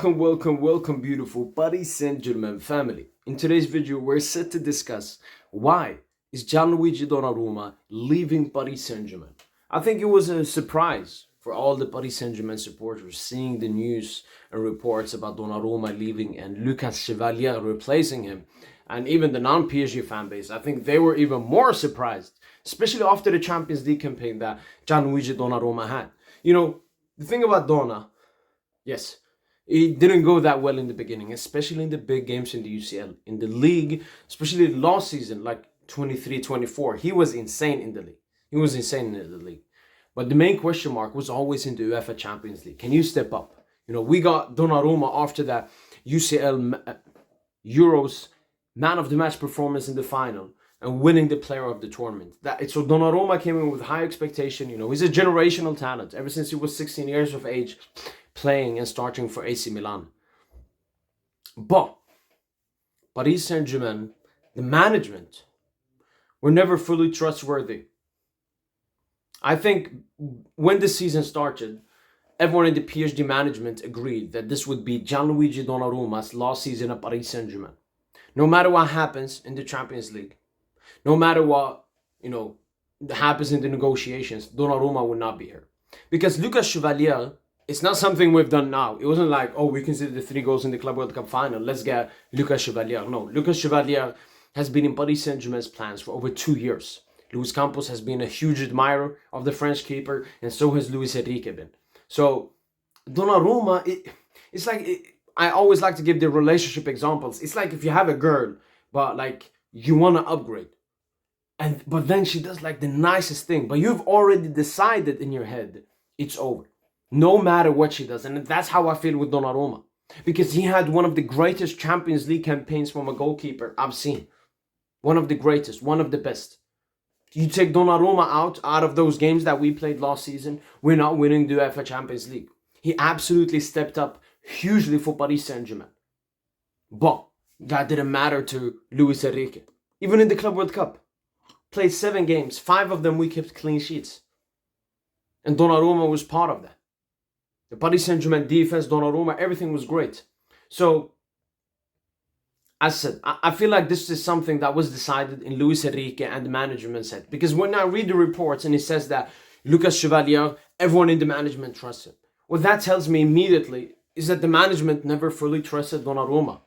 Welcome, beautiful Paris Saint-Germain family. In today's video, we're set to discuss why is Gianluogi Donnarumma leaving Paris Saint-Germain. I think it was a surprise for all the Paris Saint-Germain supporters seeing the news and reports about Donnarumma leaving and Lucas Chevalier replacing him. And even the non-PSG fan base, I think they were even more surprised, especially after the Champions League campaign that Gianluogi Donnarumma had. The thing about Donna, yes, it didn't go that well in the beginning, especially in the big games in the UCL. In the league, especially last season, like 23-24, he was insane in the league. He was insane in the league. But the main question mark was always in the UEFA Champions League. Can you step up? We got Donnarumma after that UCL Euros man of the match performance in the final and winning the player of the tournament. So Donnarumma came in with high expectation. He's a generational talent. Ever since he was 16 years of age, playing and starting for AC Milan. But Paris Saint-Germain, the management, were never fully trustworthy. I think when the season started, everyone in the PSG management agreed that this would be Gianluogi Donnarumma's last season at Paris Saint-Germain. No matter what happens in the Champions League, no matter what, happens in the negotiations, Donnarumma will not be here. Because Lucas Chevalier, it's not something we've done now. It wasn't like, we consider the 3 goals in the Club World Cup final, let's get Lucas Chevalier. No, Lucas Chevalier has been in Paris Saint-Germain's plans for over 2 years. Luis Campos has been a huge admirer of the French keeper, and so has Luis Enrique been. So, Donnarumma, it's like, I always like to give the relationship examples. It's like if you have a girl, but you want to upgrade. But then she does the nicest thing, but you've already decided in your head, it's over. No matter what she does. And that's how I feel with Donnarumma. Because he had one of the greatest Champions League campaigns from a goalkeeper I've seen. One of the greatest, one of the best. You take Donnarumma out of those games that we played last season, we're not winning the UEFA Champions League. He absolutely stepped up hugely for Paris Saint-Germain. But that didn't matter to Luis Enrique. Even in the Club World Cup. Played 7 games, 5 of them we kept clean sheets. And Donnarumma was part of that. The Paris Saint-Germain defense, Donnarumma, everything was great. So, as I said, I feel like this is something that was decided in Luis Enrique and the management's head. Because when I read the reports and it says that Lucas Chevalier, everyone in the management trusts him. What that tells me immediately is that the management never fully trusted Donnarumma.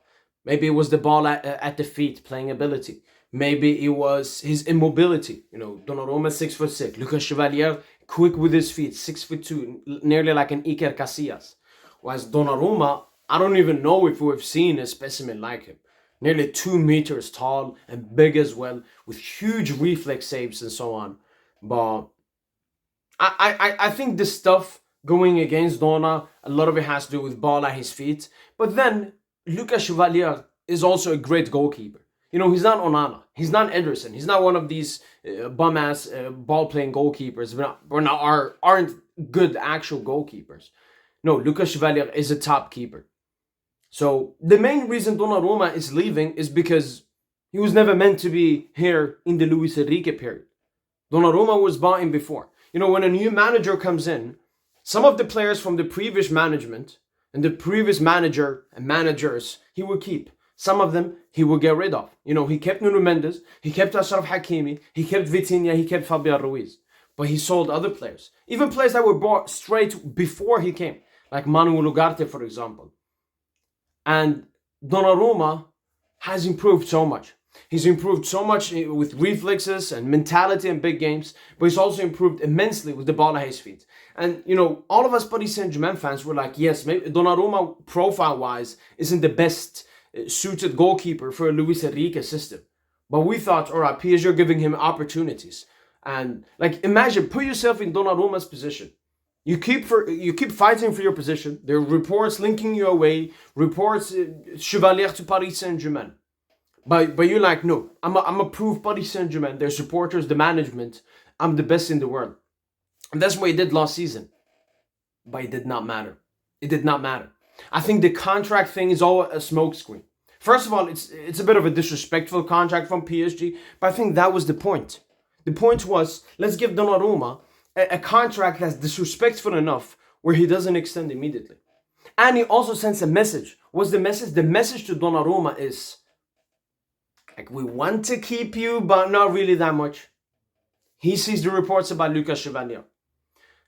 Maybe it was the ball at the feet, playing ability. Maybe it was his immobility. Donnarumma 6'6", Lucas Chevalier quick with his feet, 6'2", nearly like an Iker Casillas. Whereas Donnarumma, I don't even know if we've seen a specimen like him. Nearly 2 meters tall and big as well, with huge reflex saves and so on. But I think the stuff going against Donna, a lot of it has to do with ball at his feet. But then Lucas Chevalier is also a great goalkeeper. He's not Onana. He's not Ederson. He's not one of these bum-ass ball-playing goalkeepers. Aren't good actual goalkeepers. No, Lucas Chevalier is a top keeper. So the main reason Donnarumma is leaving is because he was never meant to be here in the Luis Enrique period. Donnarumma was bought in before. When a new manager comes in, some of the players from the previous management and the previous manager and managers he would keep. Some of them he would get rid of. He kept Nuno Mendes, he kept Achraf Hakimi, he kept Vitinha, he kept Fabian Ruiz. But he sold other players. Even players that were bought straight before he came. Like Manuel Ugarte, for example. And Donnarumma has improved so much. He's improved so much with reflexes and mentality in big games. But he's also improved immensely with the ball at his feet. And, all of us Paris Saint-Germain fans were like, yes, maybe Donnarumma profile-wise isn't the best suited goalkeeper for a Luis Enrique system. But we thought, all right, PSG are giving him opportunities. And imagine, put yourself in Donnarumma's position. You keep fighting for your position. There are reports linking you away, reports Chevalier to Paris Saint-Germain. But you're like, no, I'm a prove Paris Saint-Germain, their supporters, the management, I'm the best in the world. And that's what he did last season. But it did not matter. It did not matter. I think the contract thing is all a smokescreen. First of all, it's a bit of a disrespectful contract from PSG, but I think that was the point. The point was, let's give Donnarumma a contract that's disrespectful enough where he doesn't extend immediately. And he also sends a message. What's the message? The message to Donnarumma is, like, we want to keep you, but not really that much. He sees the reports about Lucas Chevalier.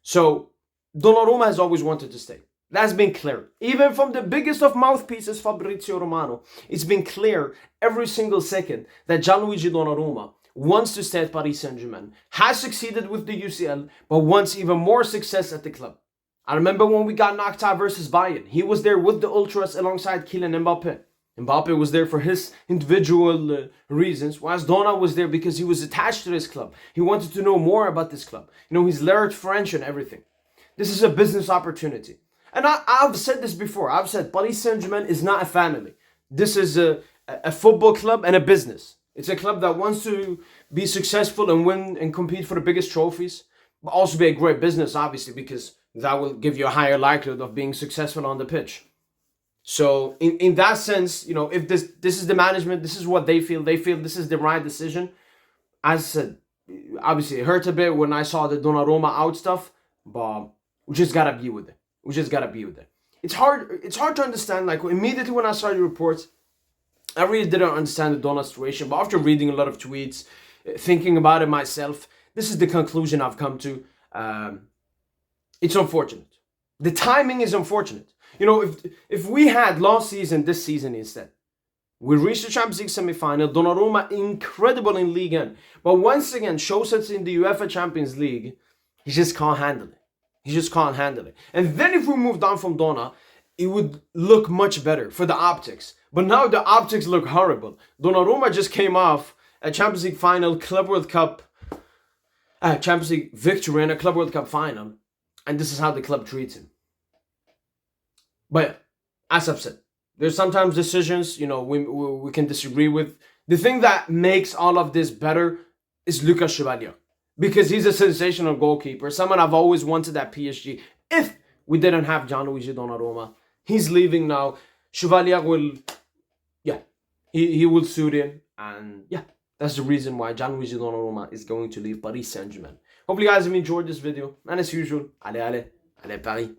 So Donnarumma has always wanted to stay. That's been clear. Even from the biggest of mouthpieces, Fabrizio Romano, it's been clear every single second that Gianluogi Donnarumma wants to stay at Paris Saint-Germain, has succeeded with the UCL, but wants even more success at the club. I remember when we got knocked out versus Bayern. He was there with the Ultras alongside Kylian Mbappe. Mbappe was there for his individual reasons, whilst Donna was there because he was attached to this club. He wanted to know more about this club. You know, he's learned French and everything. This is a business opportunity. And I've said this before. I've said Paris Saint-Germain is not a family. This is a football club and a business. It's a club that wants to be successful and win and compete for the biggest trophies, but also be a great business, obviously, because that will give you a higher likelihood of being successful on the pitch. So in that sense, you know, if this is the management, this is what they feel this is the right decision. As I said, obviously it hurt a bit when I saw the Donnarumma out stuff, but we just gotta be with it. We just gotta be with it. It's hard to understand. Like, immediately when I saw the reports, I really didn't understand the Donna situation. But after reading a lot of tweets, thinking about it myself, this is the conclusion I've come to. It's unfortunate. The timing is unfortunate. You know, if we had last season, this season instead, we reached the Champions League semi-final. Donnarumma, incredible in Ligue 1. But once again, shows us in the UEFA Champions League, he just can't handle it. He just can't handle it. And then if we moved on from Donna, it would look much better for the optics. But now the optics look horrible. Donnarumma just came off a Champions League final, Club World Cup, Champions League victory and a Club World Cup final. And this is how the club treats him. But as I've said, there's sometimes decisions, you know, we can disagree with. The thing that makes all of this better is Lucas Chevalier. Because he's a sensational goalkeeper. Someone I've always wanted at PSG. If we didn't have Gianluogi Donnarumma, he's leaving now. Chevalier will, he will suit him. And that's the reason why Gianluogi Donnarumma is going to leave Paris Saint-Germain. Hopefully you guys have enjoyed this video. And as usual, allez Paris.